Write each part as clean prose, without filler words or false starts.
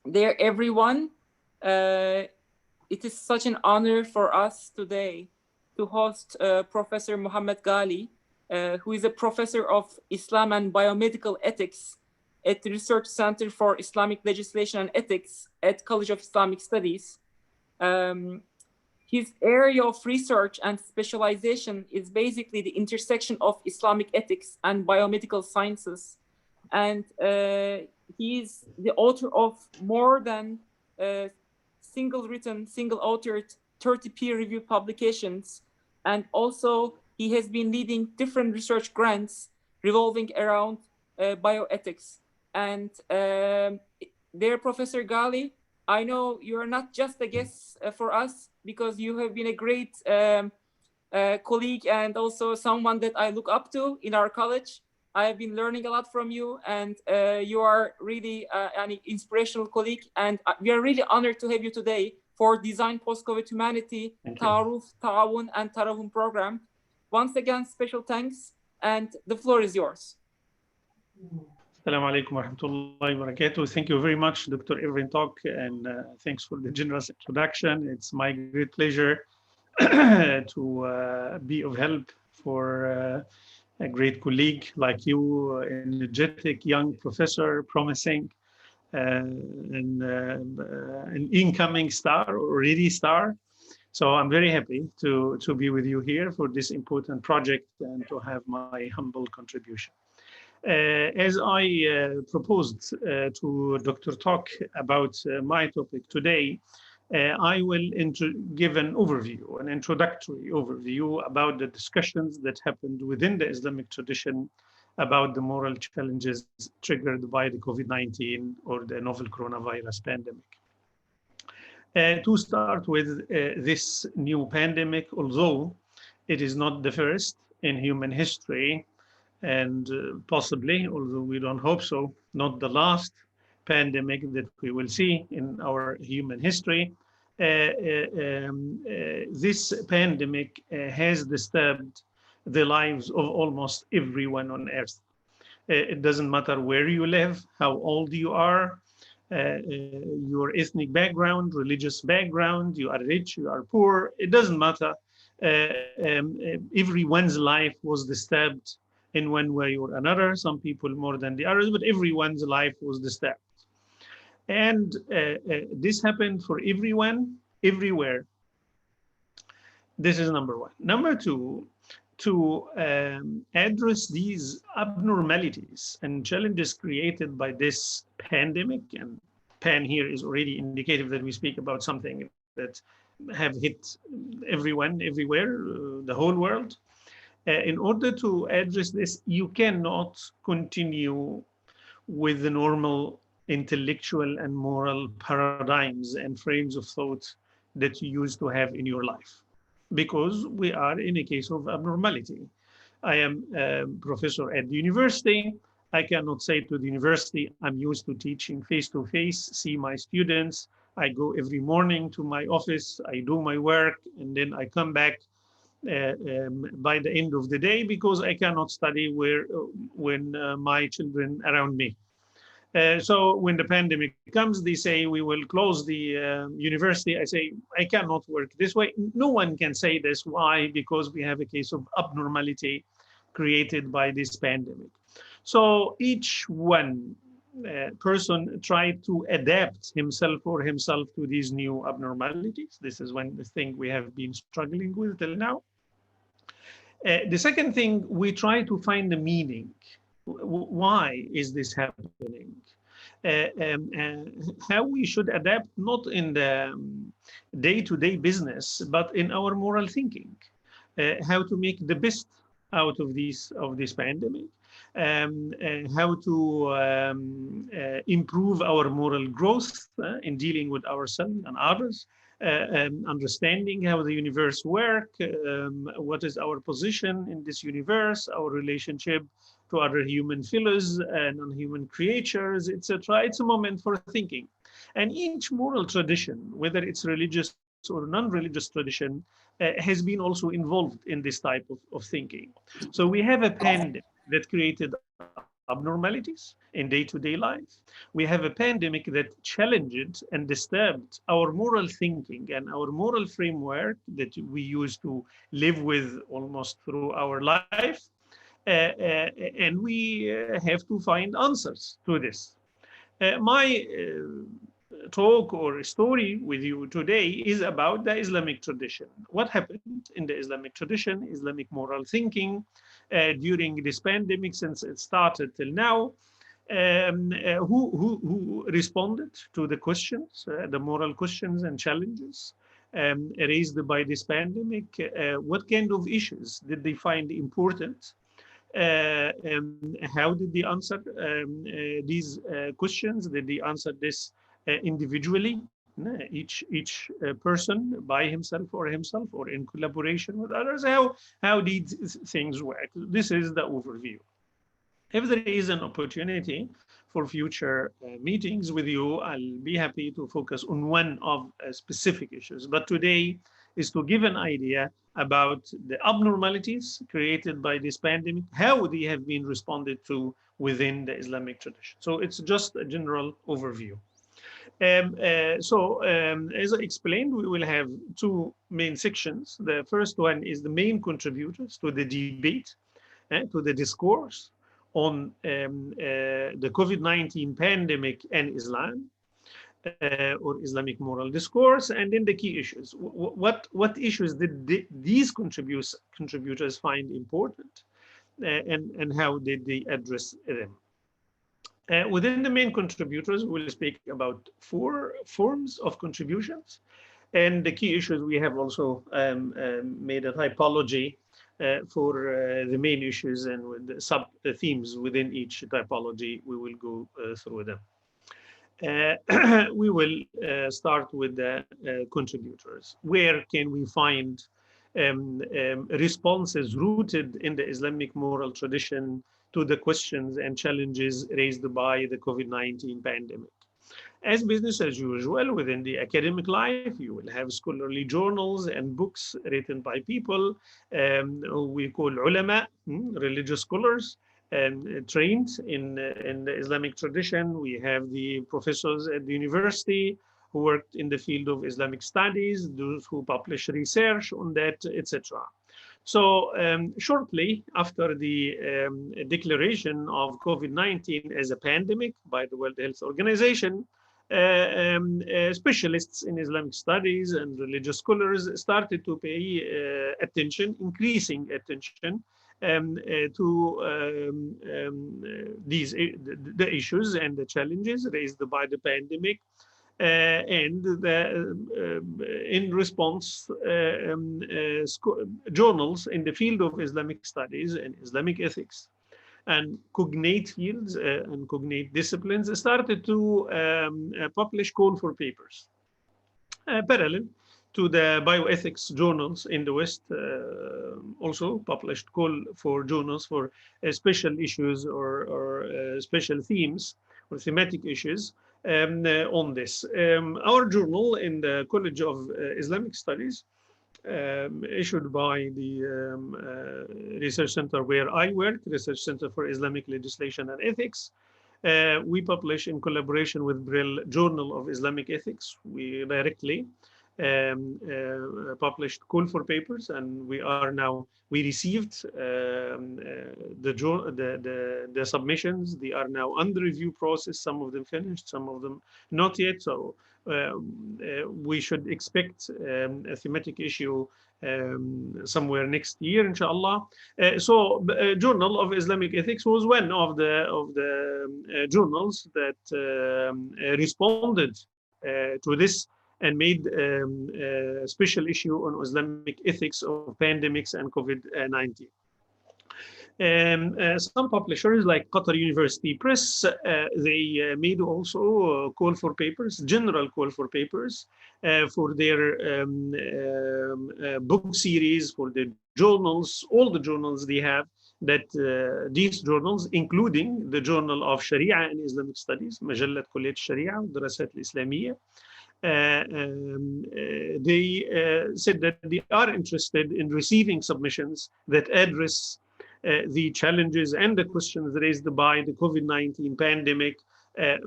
Dear everyone, it is such an honor for us today to host Professor Mohammed Ghaly, who is a professor of Islam and Biomedical Ethics at the Research Center for Islamic Legislation and Ethics at College of Islamic Studies. His area of research and specialization is basically the intersection of Islamic ethics and biomedical sciences. And he is the author of more than single-authored 30 peer-reviewed publications. And also, he has been leading different research grants revolving around bioethics. And dear Professor Ghaly, I know you're not just a guest for us, because you have been a great colleague and also someone that I look up to in our college. I have been learning a lot from you, and you are really an inspirational colleague. And we are really honored to have you today for Design Post-COVID Humanity, Ta'aruf, Ta'awun, and Tarahum program. Once again, special thanks, and the floor is yours. Assalamu alaikum wa rahmatullahi wa barakatuh. Thank you very much, Dr. Evren Talk, and thanks for the generous introduction. It's my great pleasure to be of help for a great colleague like you, energetic young professor, promising, and an incoming star, already star. So I'm very happy to be with you here for this important project and to have my humble contribution. As I proposed to Dr. Talk about my topic today, I will give an overview, an introductory overview about the discussions that happened within the Islamic tradition about the moral challenges triggered by the COVID-19 or the novel coronavirus pandemic. To start with this new pandemic, although it is not the first in human history, and possibly, although we don't hope so, not the last pandemic that we will see in our human history. This pandemic has disturbed the lives of almost everyone on earth. It doesn't matter where you live, how old you are, your ethnic background, religious background, you are rich, you are poor, it doesn't matter. Everyone's life was disturbed in one way or another, some people more than the others, but everyone's life was disturbed. And this happened for everyone, everywhere. This is number one. Number two, to address these abnormalities and challenges created by this pandemic, and pan here is already indicative that we speak about something that have hit everyone, everywhere, the whole world. In order to address this, you cannot continue with the normal intellectual and moral paradigms and frames of thought that you used to have in your life, because we are in a case of abnormality. I am a professor at the university. I cannot say to the university, I'm used to teaching face-to-face, see my students. I go every morning to my office, I do my work, and then I come back by the end of the day, because I cannot study when my children around me. So when the pandemic comes, they say we will close the university. I say I cannot work this way. No one can say this. Why? Because we have a case of abnormality created by this pandemic. So each one person tried to adapt himself or himself to these new abnormalities. This is one thing we have been struggling with till now. The second thing, we try to find the meaning. Why is this happening? How we should adapt, not in the day-to-day business, but in our moral thinking. How to make the best out of this pandemic. How to improve our moral growth in dealing with ourselves and others. Understanding how the universe works, what is our position in this universe, our relationship to other human fellows and non-human creatures, etc. It's a moment for thinking. And each moral tradition, whether it's religious or non-religious tradition, has been also involved in this type of thinking. So we have a pandemic that created abnormalities in day-to-day life. We have a pandemic that challenged and disturbed our moral thinking and our moral framework that we used to live with almost through our life. And we have to find answers to this. My talk or story with you today is about the Islamic tradition. What happened in the Islamic tradition, Islamic moral thinking during this pandemic since it started till now, who responded to the questions, the moral questions and challenges raised by this pandemic. What kind of issues did they find important? How did they answer these questions? Did they answer this individually, each person by himself or in collaboration with others? How these things work? This is the overview. If there is an opportunity for future meetings with you, I'll be happy to focus on one of specific issues. But today is to give an idea about the abnormalities created by this pandemic, how they have been responded to within the Islamic tradition. So it's just a general overview. As I explained, we will have two main sections. The first one is the main contributors to the debate, to the discourse on the COVID-19 pandemic and Islam, or Islamic moral discourse, and then the key issues. What issues did these contributors find important, and how did they address them? Within the main contributors, we'll speak about 4 forms of contributions, and the key issues we have also made a typology for the main issues, and with the sub themes within each typology, we will go through them. We will start with the contributors. Where can we find responses rooted in the Islamic moral tradition to the questions and challenges raised by the COVID-19 pandemic? As business as usual, within the academic life, you will have scholarly journals and books written by people we call ulama, religious scholars, trained in the Islamic tradition. We have the professors at the university who worked in the field of Islamic studies, those who publish research on that, etc. So shortly after the declaration of COVID-19 as a pandemic by the World Health Organization, specialists in Islamic studies and religious scholars started to pay increasing attention to the issues and the challenges raised by the pandemic, and in response, journals in the field of Islamic studies and Islamic ethics and cognate fields and cognate disciplines started to publish call for papers, parallel to the bioethics journals in the West. Also published call for journals for special issues or special themes or thematic issues on this. Our journal in the College of Islamic Studies, issued by the research center where I work, Research Center for Islamic Legislation and Ethics. We publish in collaboration with Brill Journal of Islamic Ethics. We directly published call for papers, and we received the submissions. They are now under review process, some of them finished, some of them not yet. So we should expect a thematic issue somewhere next year, inshallah. So Journal of Islamic Ethics was one of the journals that responded to this and made a special issue on Islamic ethics of pandemics and COVID-19. Some publishers like Qatar University Press, they made also call for papers, general call for papers for their book series, for the journals, all the journals they have, that these journals, including the Journal of Sharia and Islamic Studies, مجلة كلية الشريعة والدراسات الإسلامية, they said that they are interested in receiving submissions that address the challenges and the questions raised by the COVID-19 pandemic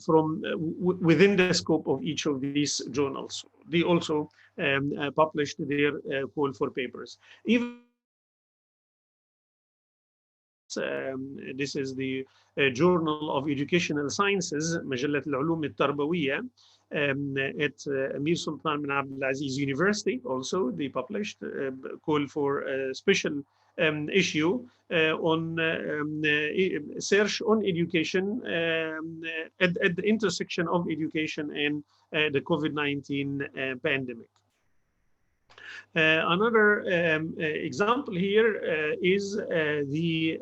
from within the scope of each of these journals. They also published their call for papers. Even this is the Journal of Educational Sciences, مجلة العلوم التربوية, at Amir Sultan bin Abdulaziz University. Also, they published a call for a special issue on search on education at the intersection of education and the COVID-19 pandemic. Another example here is the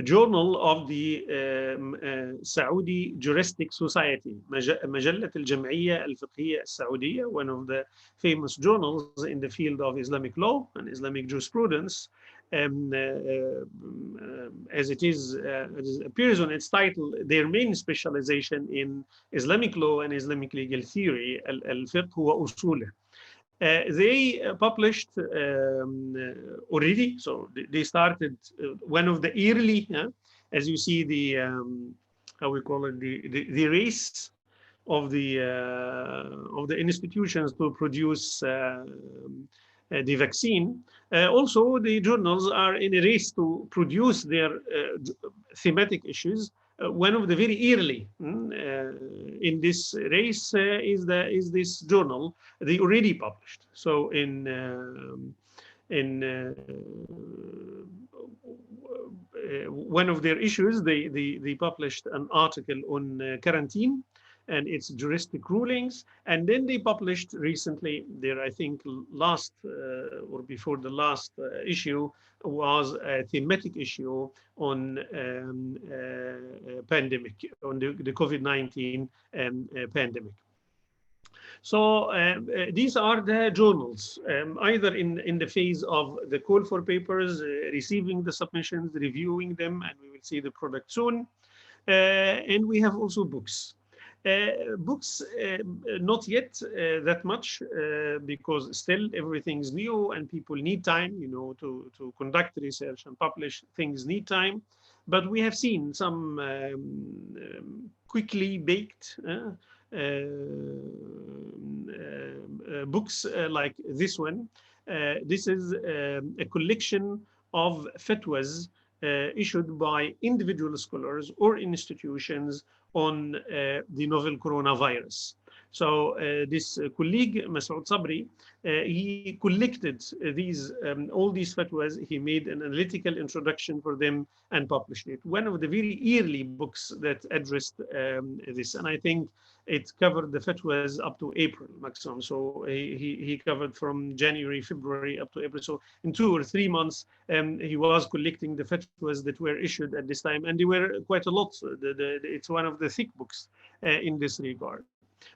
journal of the Saudi Juristic Society, مجلة الجمعية الفقهية السعودية, one of the famous journals in the field of Islamic law and Islamic jurisprudence. As it appears on its title, their main specialization in Islamic law and Islamic legal theory, al-fiqh وأصوله. They published already, so they started one of the early, as you see the how we call it, the race of the institutions to produce the vaccine. Also, the journals are in a race to produce their thematic issues. One of the very early in this race is this journal they already published. So one of their issues, they published an article on quarantine and its juristic rulings, and then they published recently their, I think, last or before the last issue was a thematic issue on pandemic, on the COVID-19 pandemic. So these are the journals, either in the phase of the call for papers, receiving the submissions, reviewing them, and we will see the product soon. And we have also books. Books, not yet that much, because still everything's new and people need time, to conduct research and publish things need time. But we have seen some quickly baked books like this one. This is a collection of fatwas issued by individual scholars or institutions on the novel coronavirus. So this colleague, Masoud Sabri, he collected these all these fatwas. He made an analytical introduction for them and published it. One of the very early books that addressed this, and I think it covered the fatwas up to April maximum. So he covered from January, February up to April. So in 2 or 3 months, he was collecting the fatwas that were issued at this time, and they were quite a lot. It's one of the thick books in this regard.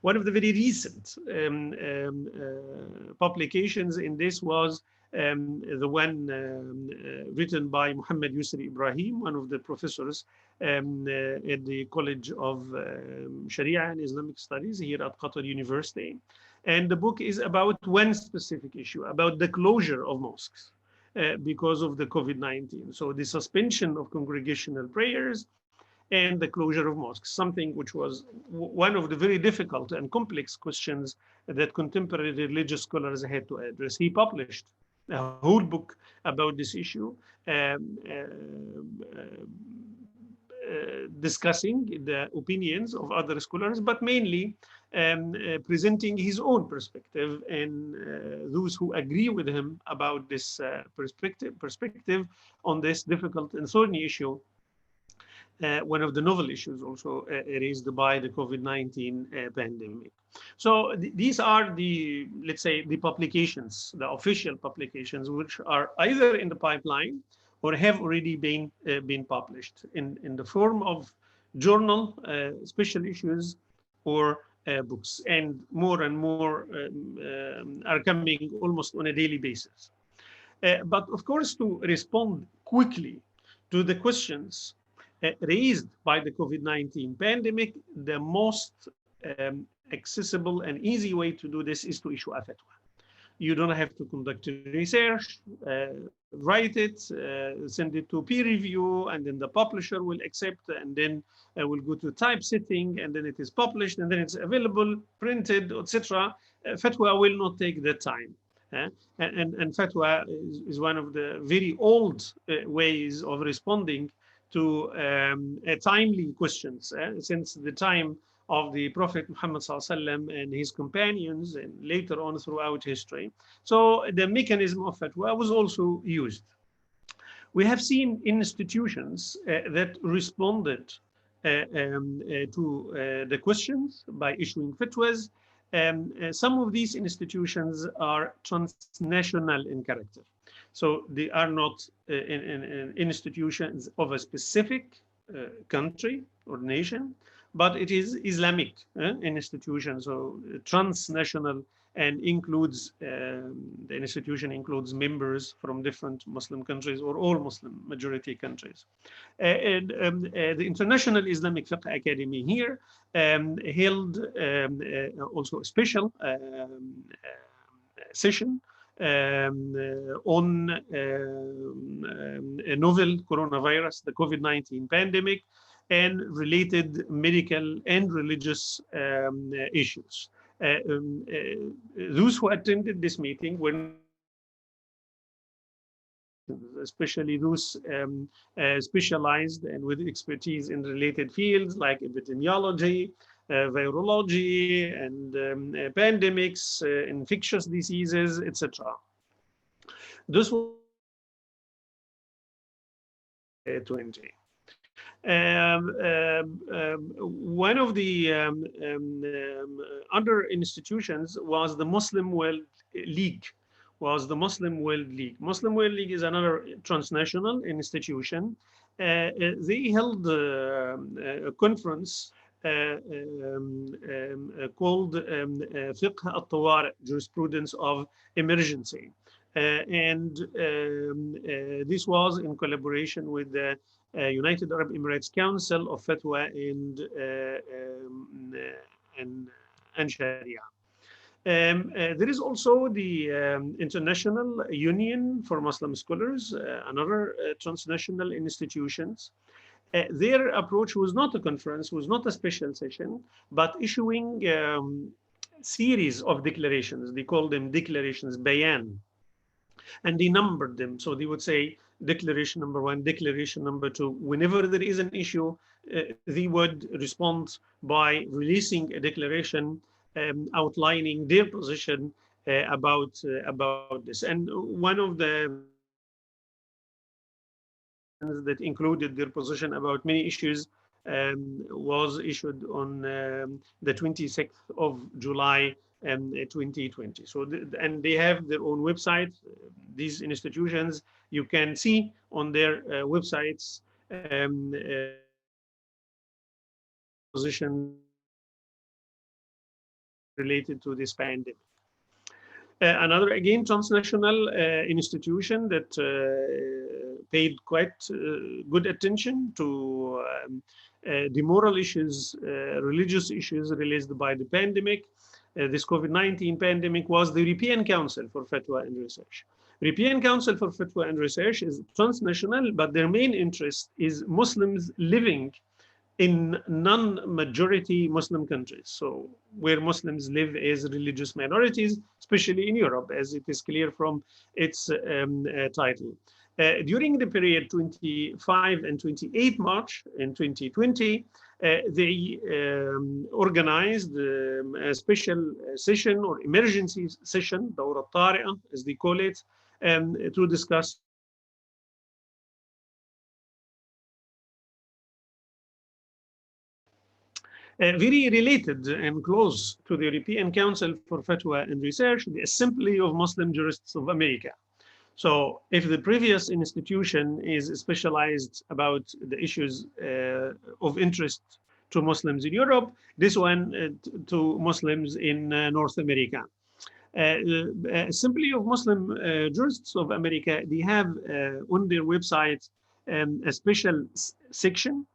One of the very recent publications in this was the one written by Mohammed Yusri Ibrahim, one of the professors at the College of Sharia and Islamic Studies here at Qatar University. And the book is about one specific issue, about the closure of mosques because of the COVID-19. So the suspension of congregational prayers and the closure of mosques, something which was one of the very difficult and complex questions that contemporary religious scholars had to address. He published a whole book about this issue, discussing the opinions of other scholars, but mainly presenting his own perspective and those who agree with him about this perspective on this difficult and thorny issue. One of the novel issues also raised by the COVID-19 pandemic. So these are the, let's say, the publications, the official publications, which are either in the pipeline or have already been published in the form of journal, special issues, or books, and more are coming almost on a daily basis. But of course, to respond quickly to the questions raised by the COVID-19 pandemic, the most accessible and easy way to do this is to issue a fatwa. You don't have to conduct research, write it, send it to peer review, and then the publisher will accept, and then will go to typesetting, and then it is published, and then it's available, printed, etc. Fatwa will not take that time. And fatwa is one of the very old ways of responding to timely questions since the time of the Prophet Muhammad and his companions, and later on throughout history. So the mechanism of fatwa was also used. We have seen institutions that responded to the questions by issuing fatwas. Some of these institutions are transnational in character. So they are not in institutions of a specific country or nation, but it is Islamic institution, so transnational, and includes the institution includes members from different Muslim countries or all Muslim majority countries. The International Islamic Fiqh Academy here held also a special session on a novel coronavirus, the COVID-19 pandemic, and related medical and religious issues. Those who attended this meeting were especially those specialized and with expertise in related fields like epidemiology, virology, and pandemics, infectious diseases, etc. This was 20. One of the other institutions was the Muslim World League. Muslim World League is another transnational institution. They held a conference called Fiqh al-Tawari, Jurisprudence of Emergency. And this was in collaboration with the United Arab Emirates Council of Fatwa and Sharia. There is also the International Union for Muslim Scholars, another transnational institutions. Their approach was not a conference, was not a special session, but issuing series of declarations. They call them declarations, bayan, and they numbered them. So they would say declaration number 1, declaration number 2. Whenever there is an issue, they would respond by releasing a declaration outlining their position about this. And one of the that included their position about many issues was issued on the 26th of July 2020. So, and they have their own website. These institutions, you can see on their websites position related to this pandemic. Another, again, transnational institution that paid quite good attention to the moral issues, religious issues released by the pandemic. This COVID-19 pandemic was the European Council for Fatwa and Research. European Council for Fatwa and Research is transnational, but their main interest is Muslims living in non-majority Muslim countries, so where Muslims live as religious minorities, especially in Europe, as it is clear from its title. During the period 25 and 28 March in 2020, they organized a special session or emergency session, Dawra Tari'a, as they call it, to discuss very related and close to the European Council for Fatwa and Research, the Assembly of Muslim Jurists of America. So if the previous institution is specialized about the issues of interest to Muslims in Europe, this one to Muslims in North America. Assembly of Muslim Jurists of America, they have on their website a special section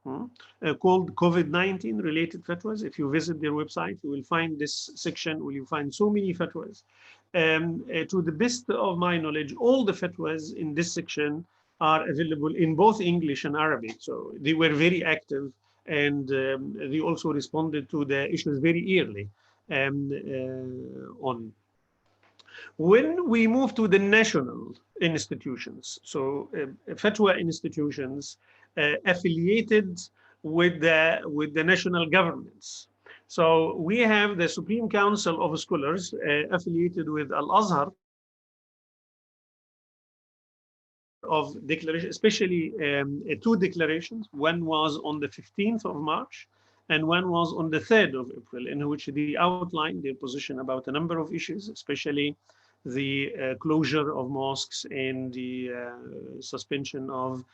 called COVID-19 related fatwas. If you visit their website, you will find this section where you find so many fatwas. To the best of my knowledge, all the fatwas in this section are available in both English and Arabic. So they were very active, and they also responded to the issues very early on. When we move to the national institutions, so fatwa institutions affiliated with the national governments. So we have the Supreme Council of Scholars affiliated with Al-Azhar of declaration, especially two declarations. One was on the 15th of March and one was on the 3rd of April, in which they outlined their position about a number of issues, especially the closure of mosques and the suspension of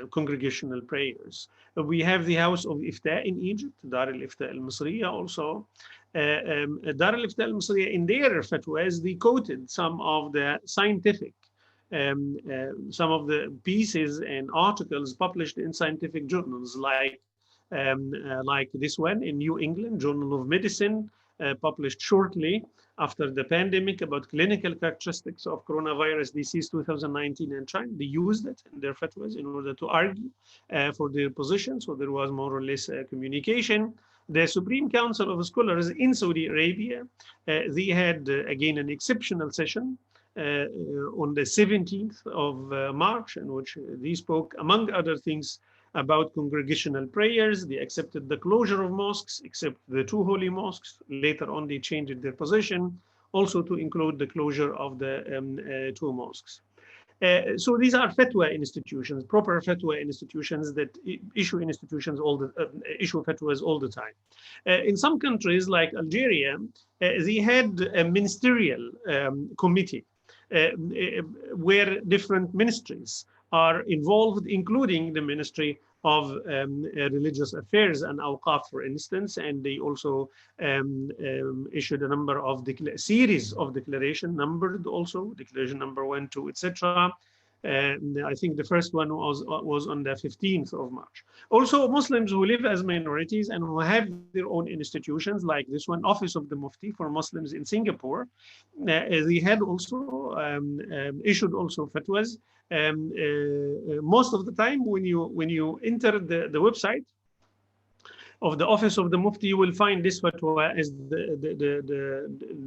congregational prayers. We have the House of Ifta in Egypt, Dar al-Ifta al-Misriya also. Dar al-Ifta al-Misriya, in their fatwas, they quoted some of the scientific some of the pieces and articles published in scientific journals, like this one in New England Journal of Medicine, published shortly after the pandemic about clinical characteristics of coronavirus disease 2019 in China. They used it in their fatwas in order to argue for their position. So there was more or less communication. The Supreme Council of Scholars in Saudi Arabia, they had again an exceptional session on the 17th of March, in which they spoke, among other things, about congregational prayers. They accepted the closure of mosques, except the two holy mosques. Later on, they changed their position, also to include the closure of the two mosques. So these are fatwa institutions, proper fatwa institutions that issue fatwas all the time. In some countries like Algeria, they had a ministerial committee where different ministries are involved, including the Ministry of Religious Affairs and Awqaf, for instance, and they also issued a number of series of declaration, numbered also, declaration number 1, 2, etc. I think the first one was on the 15th of March. Also, Muslims who live as minorities and who have their own institutions, like this one, Office of the Mufti for Muslims in Singapore, they had also issued also fatwas. Most of the time, when you enter the website of the Office of the Mufti, you will find this fatwa as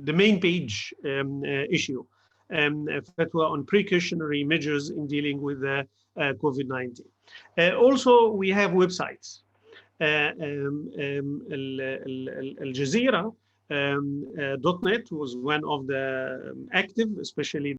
the main page issue. Fatwa on precautionary measures in dealing with COVID-19. Also, we have websites. Al Jazeera .net was one of the active, especially